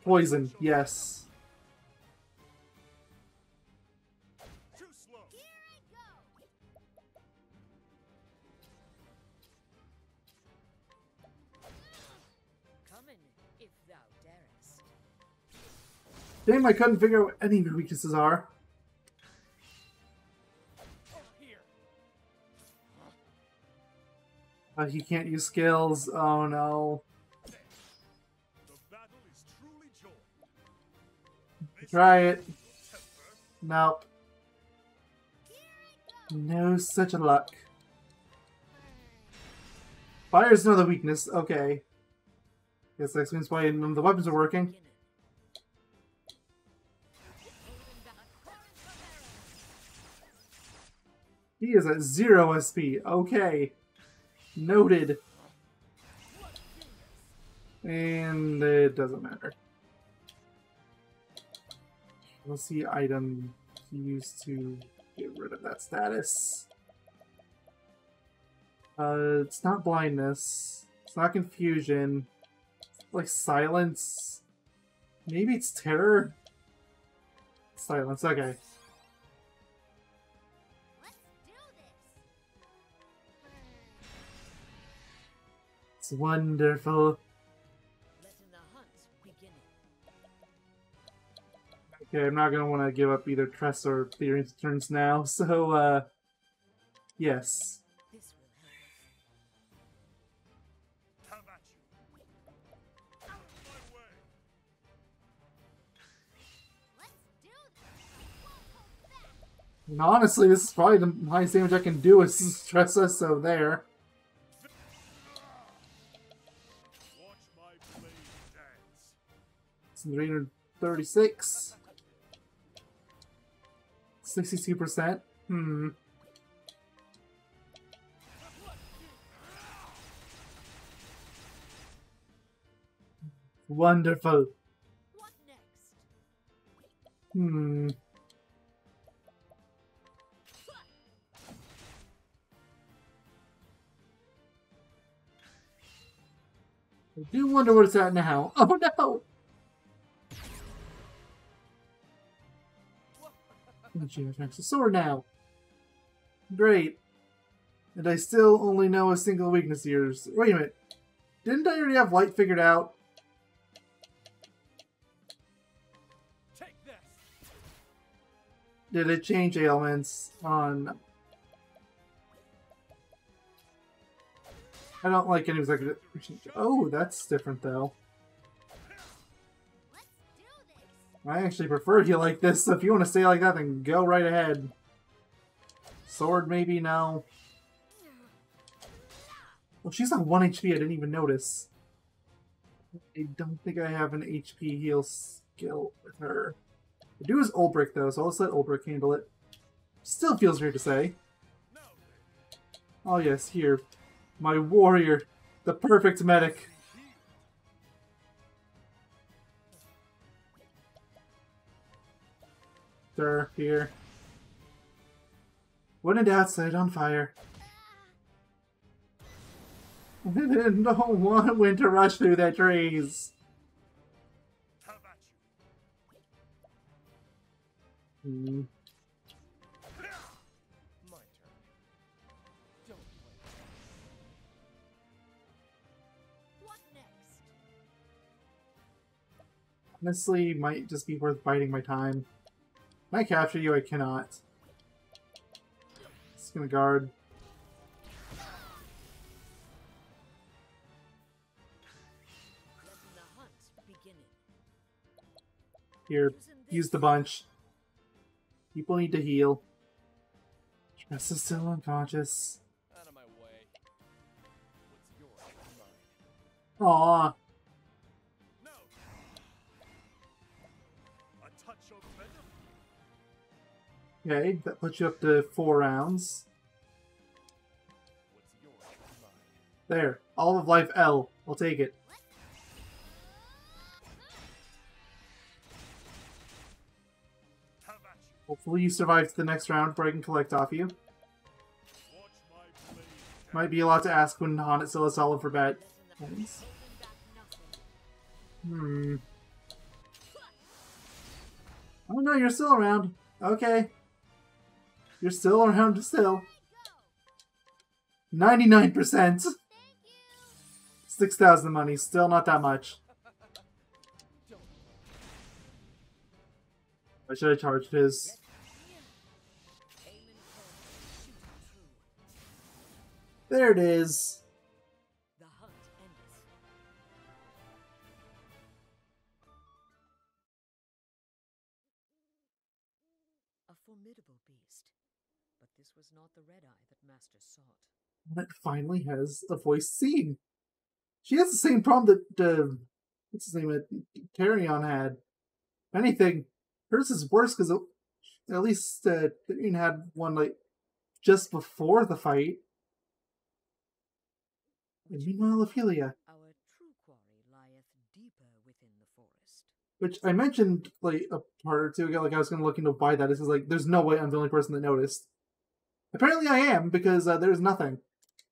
Poison. Yes. Too slow. Here I go. Coming, if thou darest. Damn, I couldn't figure out what any of your weaknesses are. Over here. He can't use skills. Oh no. The battle is truly joy. Try it. Temper. Nope. No such a luck. Fire's another weakness. Okay. Guess that explains why none of the weapons are working. He is at 0 SP. Okay. Noted. And it doesn't matter. Let's see item used to get rid of that status. It's not blindness. It's not confusion. It's like silence. Maybe it's terror? Silence, okay. Let's do this. It's wonderful. Letting the hunt begin. Okay, I'm not gonna want to give up either Tress or Theory's turns now, so, yes. This will help. Have at you. Out of my way. Let's do this. I won't hold back. And honestly, this is probably the highest damage I can do with Tressa, so there. Watch my blade dance. It's 336. 62%. Wonderful. What next? I do wonder what it's at now. Oh no! She attacks the sword now. Great. And I still only know a single weakness here. Wait a minute. Didn't I already have light figured out? Take this. Did it change ailments on... I don't like any executive... Oh, that's different though. Let's do this. I actually prefer you like this, so if you want to stay like that, then go right ahead. Sword, maybe? No. Well, she's on 1 HP, I didn't even notice. I don't think I have an HP heal skill with her. I do is Ulbrich, though, so let's let Ulbrich handle it. Still feels weird to say. No. Oh yes, here. My warrior. The perfect medic. Sir, here. When in doubt, set it on fire. I don't want wind to rush through the trees. Have at you. My turn. Don't blink. What next? Honestly, might just be worth biding my time. Can I capture you? I cannot. Just gonna guard. Letting the hunt begin. Here, use the bunch. People need to heal. Tress is still unconscious. Out of my way. What's yours is mine. Aww. No. A touch of venom. Okay, that puts you up to 4 rounds. What's yours is mine. There. All of life L. I'll take it. Have at you. Hopefully you survive to the next round where I can collect off you. Watch my blade dance. Might be a lot to ask when Haunted still has solid for bet. Letting the hunt holding back nothing. Oh no, you're still around. Okay. You're still around still. 99%. 6,000 money, still not that much. I should have charged his. Aim and point, shoot true. There it is. The hunt endeth. A formidable beast, but this was not the red eye that Master sought. That finally has a voice scene. She has the same problem that, what's his name, Carrion had. If anything, hers is worse because at least Tyrion had one, like, just before the fight. And meanwhile, Ophelia, Our true quarry lieth deeper within the forest. which I mentioned like a part or two ago, like I was going to look into why that is. Is like, there's no way I'm the only person that noticed. Apparently, I am because there's nothing.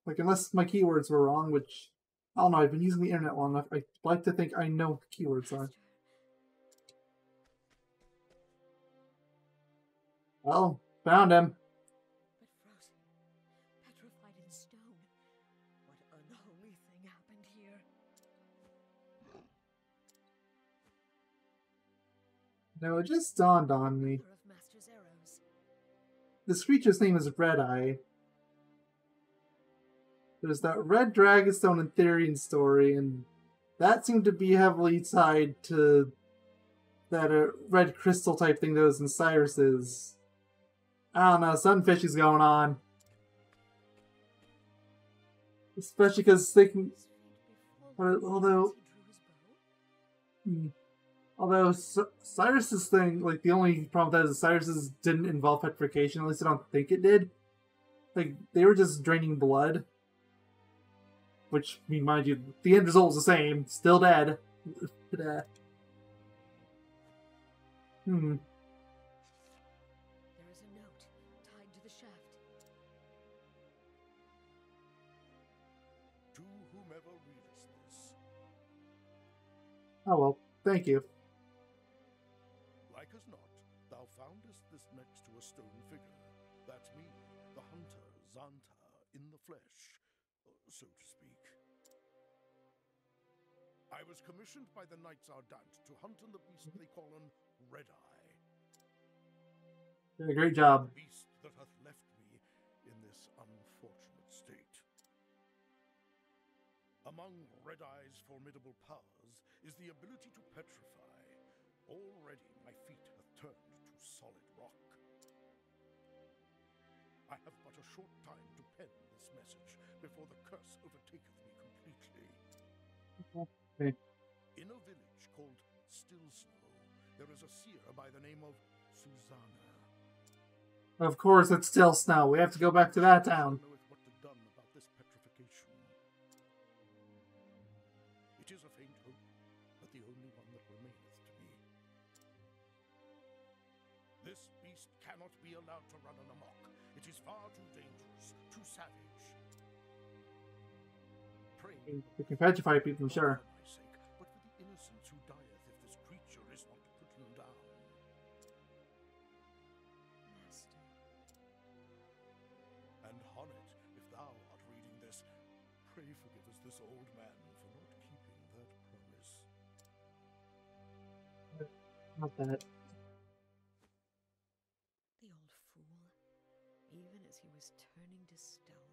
Like, unless my keywords were wrong, which I don't know. I've been using the internet long enough. I like to think I know what the keywords are. Well, found him. But frozen, petrified in stone. What unholy thing happened here? No, it just dawned on me. Of Master's arrows. This creature's name is Red Eye. There's that red dragonstone in Therian story, and that seemed to be heavily tied to that red crystal type thing that was in Cyrus's. I don't know, something fishy's going on. Especially because they can. Although Cyrus's thing, like the only problem with that is Cyrus's didn't involve petrification. At least I don't think it did. Like they were just draining blood. Which, I mean, mind you, the end result was the same. Still dead. There is a note tied to the shaft. To whomever readest this, Oh well, thank you. like as not, thou foundest this next to a stone figure. That's me, the hunter, Xanta, in the flesh, so to speak. I was commissioned by the Knights Ardent to hunt in the beast they call an Red Eye. Yeah, great job. The beast that hath left me in this unfortunate state. Among Red Eye's formidable powers is the ability to petrify. Already my feet have turned to solid rock. I have but a short time to pen this message before the curse overtaketh me completely. Okay. In a village called Still Snow, there is a seer by the name of Susanna. Of course, it's still snow. We have to go back to that town. Knoweth what to done about this petrification. It is a faint hope, but the only one that remaineth to me. This beast cannot be allowed to run amok. It is far too dangerous, too savage. Pray We can petrify people, sure. for my sake, but for the innocence who dieth if this creature is not put down. Master. And Honnet, if thou art reading this, pray forgive us this old man for not keeping that promise. Not that. The old fool. Even as he was turning to stone.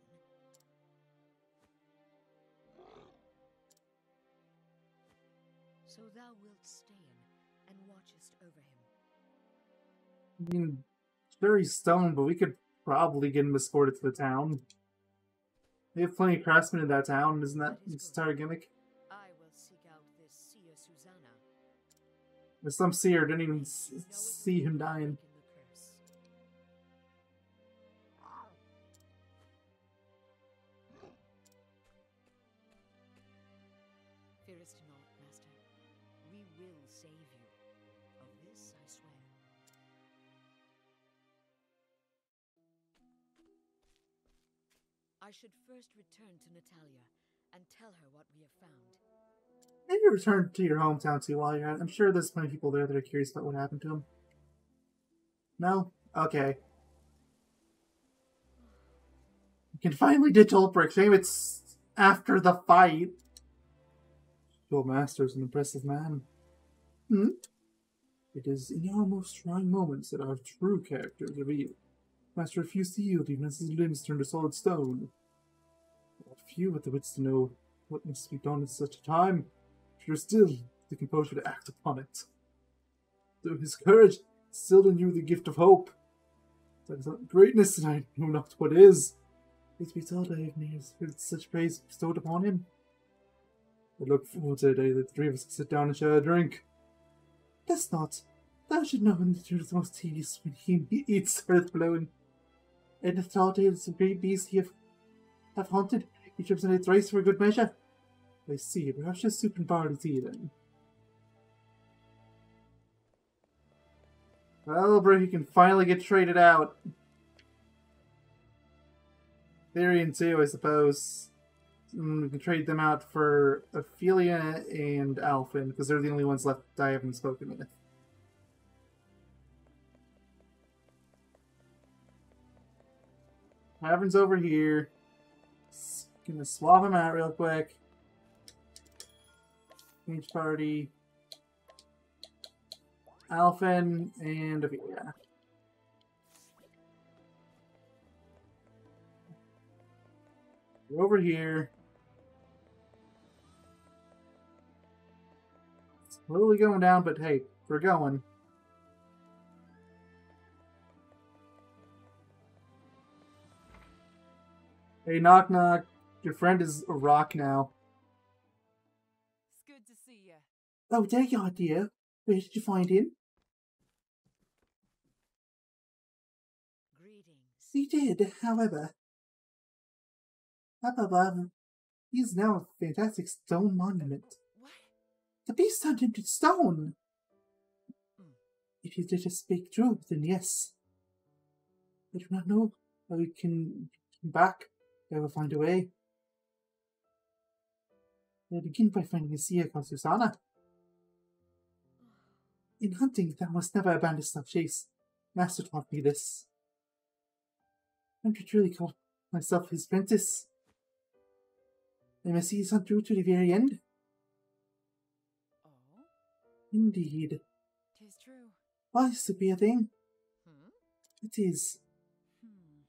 So thou wilt stay in and watchest over him. I mean, it's very stone, but we could probably get him escorted to the town. They have plenty of craftsmen in that town, isn't that its entire gimmick? I will seek out this seer Susanna. There's some seer didn't even Knoweth see him the dying. break in the curse. Fearest not, Master. We will save you. Of this I swear. I should first return to Natalia and tell her what we have found. Maybe return to your hometown too while you're at it. I'm sure there's plenty of people there that are curious about what happened to him. No? Okay. You can finally ditch Ulbrich. Shame it's after the fight. Your master is an impressive man. It is in your most trying moments that our true character is revealed. Master refused to yield even as his limbs turned to solid stone. But few have the wits to know what must be done at such a time. There is still the composure to act upon it. Though his courage still in you the gift of hope. That is not greatness, and I know not what is. It be told I have never heard such praise bestowed upon him. I look forward to the day that the three of us can sit down and share a drink. Guess not. Thou should know when the truth is most tedious when he eats earth blowing. And the thought is the great beasts he have haunted, Each represents rice for good measure. I see. Perhaps just soup and barley tea then. Well, bro, you can finally get traded out. Therian too, I suppose. We can trade them out for Ophelia and Alphen, because they're the only ones left I haven't spoken with. Tavern's over here. Gonna swap them out real quick. Each party. Alphen and Ophelia. We're over here. It's slowly going down, but hey, we're going. Hey, knock knock. Your friend is a rock now. It's good to see you. Oh, there you are, dear. Where did you find him? Greetings. He did, however. He is now a fantastic stone monument. What? The beast turned into stone! Hmm. If you did just speak true, then yes. I do not know how we can come back. I will find a way. I begin by finding a seer called Susanna. In hunting, thou must never abandon the chase. Master taught me this. I'm to truly call myself his apprentice. I must see his hunt through to the very end. Oh, Indeed. 'tis true. Why, this would be a thing. Hmm? It is. Hmm.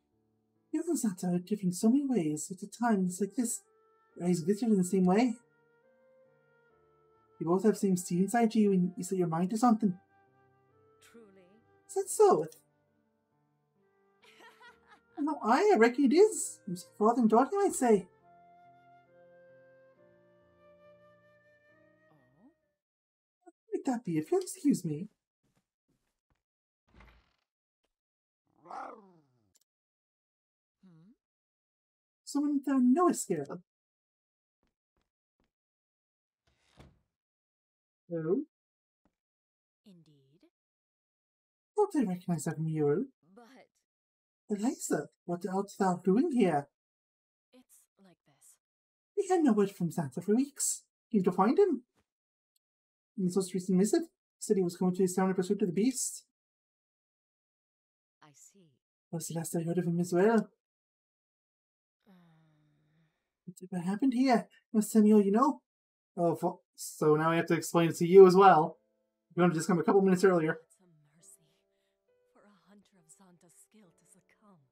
You and Santa are different in so many ways. At a time like this, your eyes glitter in the same way. You both have the same steam inside you, and you set your mind to something. Truly? Is that so? No, I reckon it is. It was father and daughter, I'd say. Oh? What might that be, if you'll excuse me? Hmm? Someone thou knowest, girl. Oh? Indeed. Thought I recognized that mural. But Eliza, what art thou doing here? it's like this. We had no word from Santa for weeks. Came to find him. In his most recent missive, said he was going to his town in pursuit of the beast. I see. That was the last I heard of him as well. What happened here? Must tell me all you know. Oh, so now I have to explain it to you as well. You're going to just come a couple minutes earlier. It's a mercy for a hunter of Zanta's skill to succumb.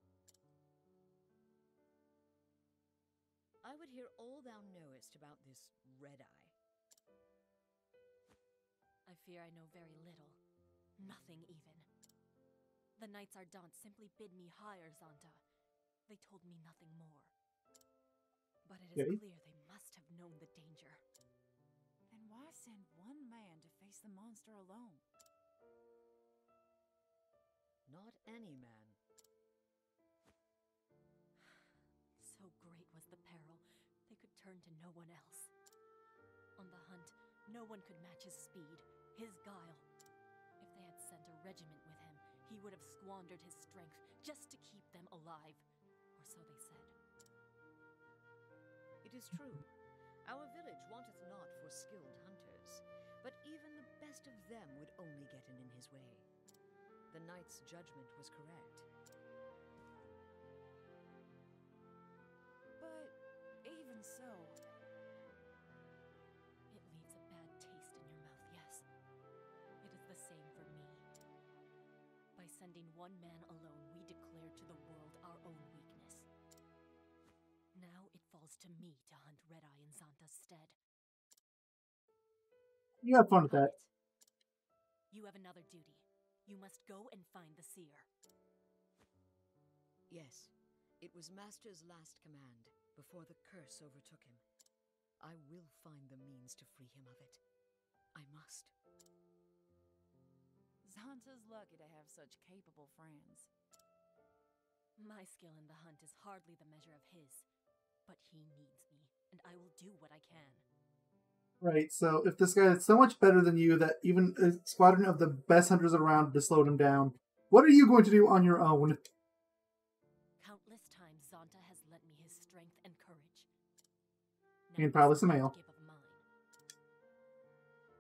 I would hear all thou knowest about this red-eye. I fear I know very little. Nothing even. The knights Ardent simply bid me hire Zanta. They told me nothing more. But it is Okay. clear they must have known the danger. Then why send one man to face the monster alone? Not any man. So great was the peril, they could turn to no one else. On the hunt, no one could match his speed, his guile. If they had sent a regiment with him, he would have squandered his strength just to keep them alive. Or so they said. It is true. Our village wanteth not for skilled hunters, but even the best of them would only get in his way. The knight's judgment was correct. But even so, It leaves a bad taste in your mouth, yes. It is the same for me. By sending one man alone, we declared to the world our own weakness. Now it falls to me to hunt Red-Eye in Zanta's stead. You have fun with that. Hunt. You have another duty. You must go and find the seer. Yes, it was Master's last command, before the curse overtook him. I will find the means to free him of it. I must. Zanta's lucky to have such capable friends. My skill in the hunt is hardly the measure of his. But he needs me, and I will do what I can. Right, so if this guy is so much better than you that even a squadron of the best hunters around to slow him down, what are you going to do on your own? Countless times Zonta has lent me his strength and courage. And probably some ale. Give of mine.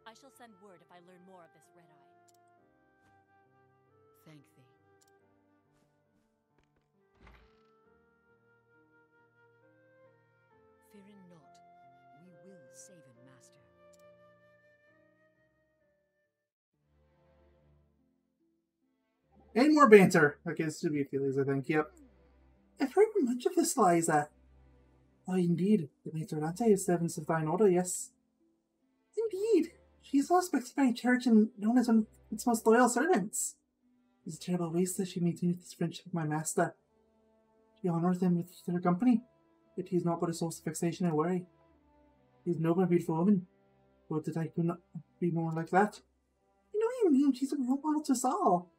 I shall send word if I learn more of this red-eye. Thank thee. Fear not, we will save him, master. Any more banter? Okay, this should be Achilles, I think. Yep. I've heard much of this, Liza. Oh, indeed. The Mater Dante is servants of thine order, yes. Indeed. She is well respected by church and known as one of its most loyal servants. It is a terrible waste that she maintained this friendship with my master. She honours him with her company, yet he is not but a source of vexation and worry. He is a noble and beautiful woman. Would that I could not be more like that. You know what you mean, she's a role model to us all.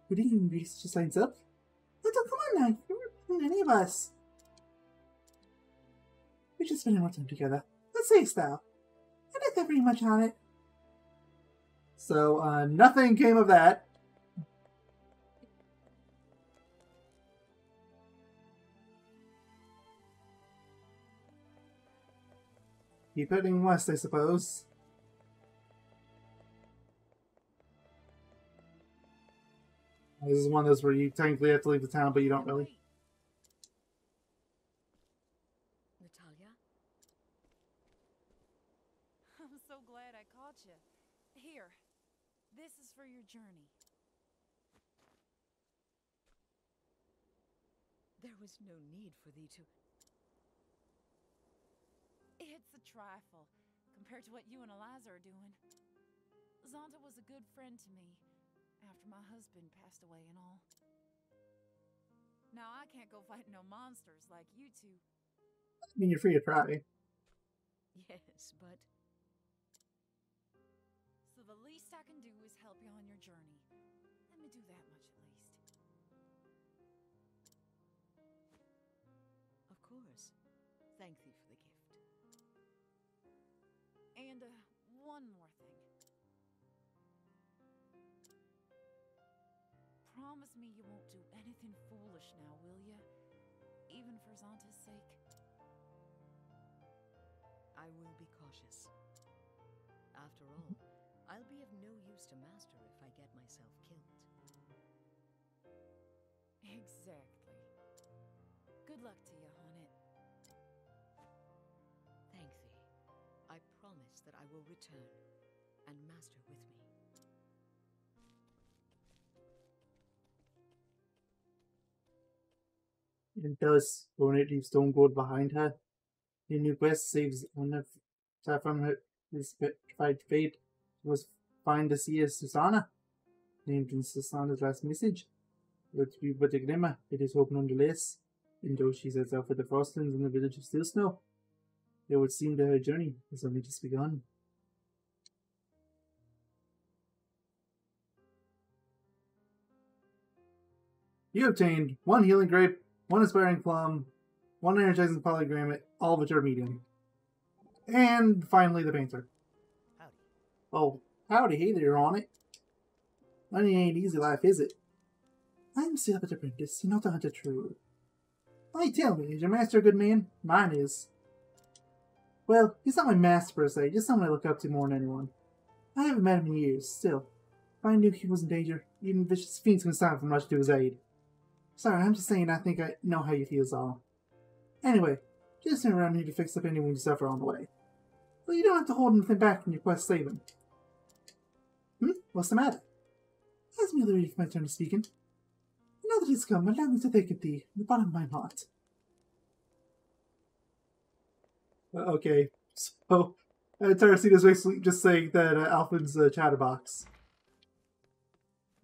Who didn't even beauty such a signs up? But come on now, you're better than any of us. We should spend more time together. Let's say style. I did that very much on it. So, nothing came of that. Keep heading west, I suppose. This is one of those where you technically have to leave the town, but you don't really. Natalia? I'm so glad I caught you. Here, this is for your journey. There was no need for thee to... It's a trifle, compared to what you and Eliza are doing. Zonta was a good friend to me, after my husband passed away and all. Now I can't go fight no monsters like you two. I mean, you're free to try. Yes, but... So the least I can do is help you on your journey. Let me do that much at least. Of course. Thank thee for the gift. And, one more thing. Promise me you won't do anything foolish now, will ya? Even for Zonta's sake. I will be cautious. After all, I'll be of no use to Master if I get myself killed. Exactly. Good luck to you on it. Thank thee. I promise that I will return, and Master with me. And does Bonnet leave Stone Gold behind her. The new quest saves one of from her his fight fate was find the sea as Susanna, named in Susanna's last message. But to be but a glimmer, it is hope nonetheless. And though she sets out for the Frostlands in the village of Still Snow, it would seem that her journey has only just begun. You obtained 1 healing grape, 1 inspiring plum, 1 energizing polygrammet, all of which are medium. And finally the painter. Howdy. Oh, howdy, hey there, on it. Money ain't easy life, is it? I'm still but apprentice, and not a hunter true. Why tell me, is your master a good man? Mine is. Well, he's not my master per se, just someone I look up to more than anyone. I haven't met him in years, still. If I knew he was in danger, even vicious fiends can stop from rushing to his aid. Sorry, I'm just saying I think I know how you feel is all. Anyway, just turn around here to fix up anyone you suffer on the way. But you don't have to hold anything back from your quest saving. What's the matter? As merely waiting for my turn to speaking. Now that it's come, allow me to thank thee from the bottom of my heart. Okay, so Tarasita is basically just saying that Alphin's a chatterbox.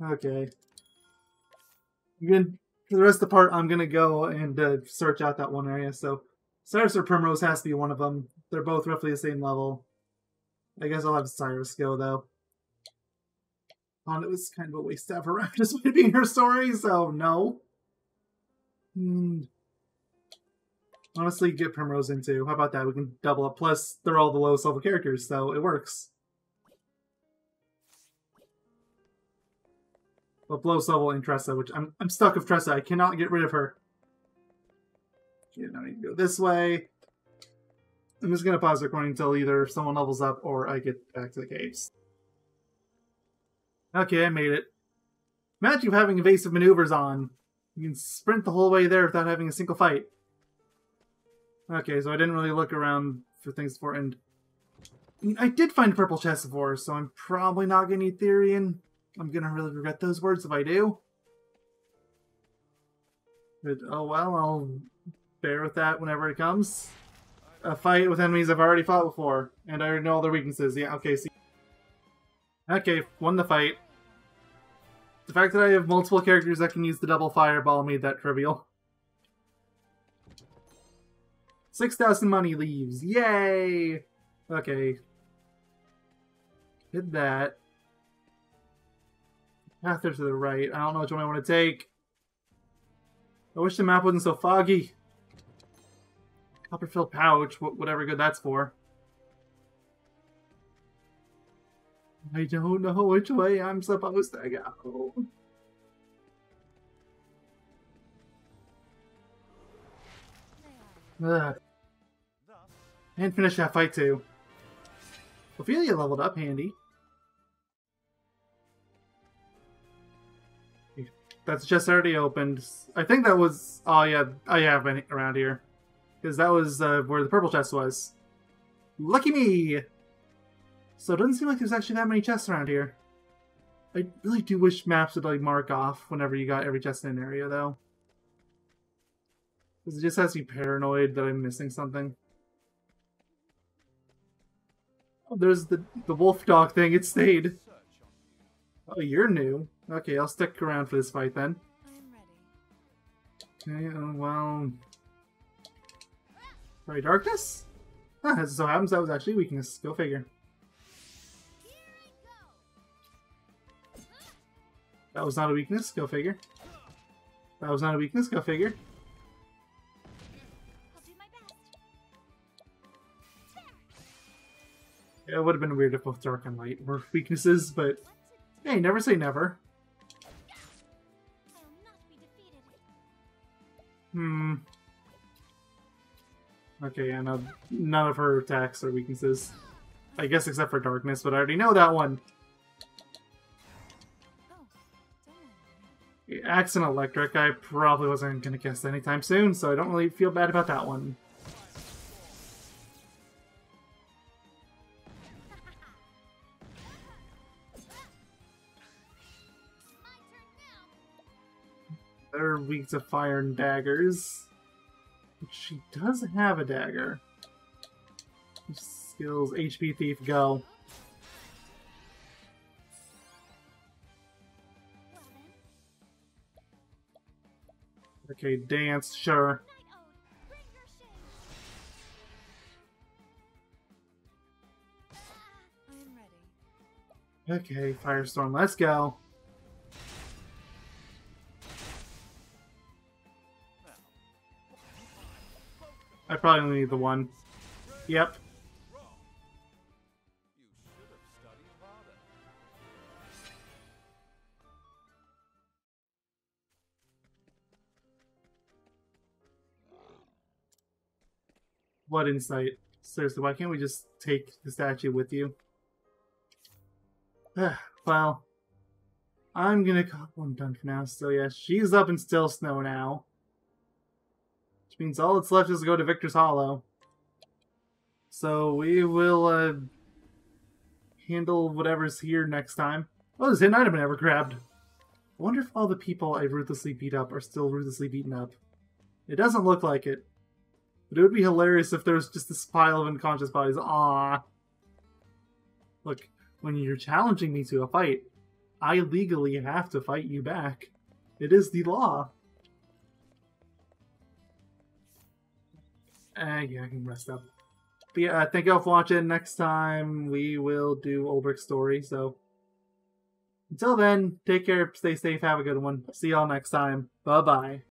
Okay. Again, for the rest of the part, I'm gonna go and search out that one area. So, Cyrus or Primrose has to be one of them. They're both roughly the same level. I guess I'll have Cyrus go though. It was kind of a waste to have her around despite being her story, so no. Honestly, get Primrose in too. How about that? We can double up. Plus, they're all the lowest level characters, so it works. But lowest level in Tressa, which I'm stuck with Tressa. I cannot get rid of her. Okay, now I need to go this way. I'm just gonna pause recording until either someone levels up or I get back to the caves. Okay, I made it. Magic of having evasive maneuvers on. You can sprint the whole way there without having a single fight. Okay, so I didn't really look around for things before, and I did find a purple chest before, so I'm probably not getting Ethereum. I'm gonna really regret those words if I do. But oh well, I'll bear with that whenever it comes. A fight with enemies I've already fought before, and I already know all their weaknesses. Yeah, okay, see. Okay, won the fight. The fact that I have multiple characters that can use the double fireball made that trivial. 6,000 money leaves. Yay! Okay. Did that. Path there to the right. I don't know which one I want to take. I wish the map wasn't so foggy. Copper-filled pouch. Whatever good that's for. I don't know which way I'm supposed to go. Ugh. And finish that fight too. Ophelia leveled up, handy. That's just already opened. I think that was... Oh yeah, I have been around here. Because that was where the purple chest was. Lucky me! So it doesn't seem like there's actually that many chests around here. I really do wish maps would like mark off whenever you got every chest in an area, though. Because it just has me paranoid that I'm missing something. Oh, there's the wolf dog thing. It stayed. Oh, you're new. Okay, I'll stick around for this fight then. Okay, well... Sorry, darkness? Huh, as it so happens, that was actually weakness. Go figure. That was not a weakness. Go figure. That was not a weakness. Go figure. I'll do my best. Yeah, it would have been weird if both dark and light were weaknesses, but hey, never say never. I'll not be defeated. Okay, and none of her attacks are weaknesses. I guess except for darkness, but I already know that one. Axe and electric, I probably wasn't going to guess anytime soon, so I don't really feel bad about that one. They're weak to fire and daggers. She does have a dagger. Skills, HP Thief, go. Okay, dance, sure. Okay, Firestorm, let's go. I probably only need the one. Yep. What insight? Seriously, why can't we just take the statue with you? Well, I'm gonna call one done for now. So yeah, she's up in still snow now. Which means all that's left is to go to Victor's Hollow. So we will handle whatever's here next time. Oh, there's an item I never grabbed. I wonder if all the people I ruthlessly beat up are still ruthlessly beaten up. It doesn't look like it. But it would be hilarious if there was just this pile of unconscious bodies. Aww. Look, when you're challenging me to a fight, I legally have to fight you back. It is the law. Yeah, I can rest up. But yeah, thank you all for watching. Next time, we will do Ulbrich's story. So, until then, take care, stay safe, have a good one. See y'all next time. Bye-bye.